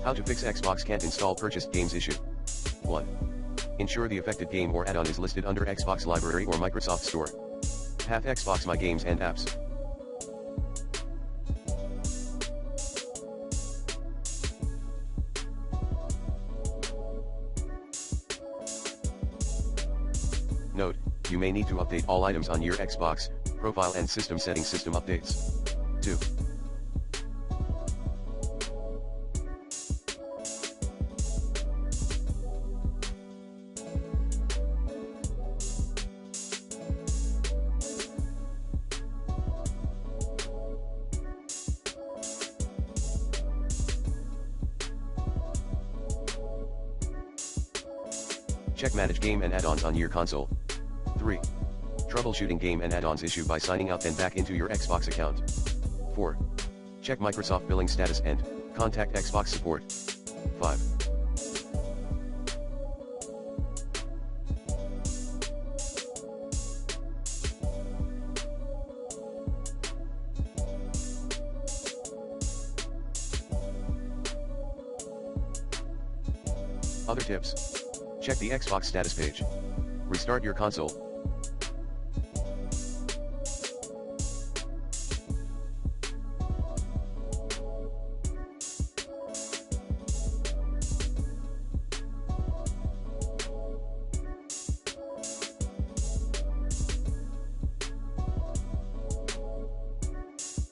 How to fix Xbox can't install purchased games issue. 1. Ensure the affected game or add-on is listed under Xbox Library or Microsoft Store. Have Xbox My Games and Apps. Note, you may need to update all items on your Xbox profile and system settings. System updates. 2. Check Manage Game and Add-ons on your console. 3. Troubleshooting game and add-ons issue by signing out then back into your Xbox account. 4. Check Microsoft billing status and contact Xbox support. 5. Other tips. Check the Xbox status page. Restart your console.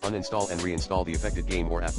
Uninstall and reinstall the affected game or app.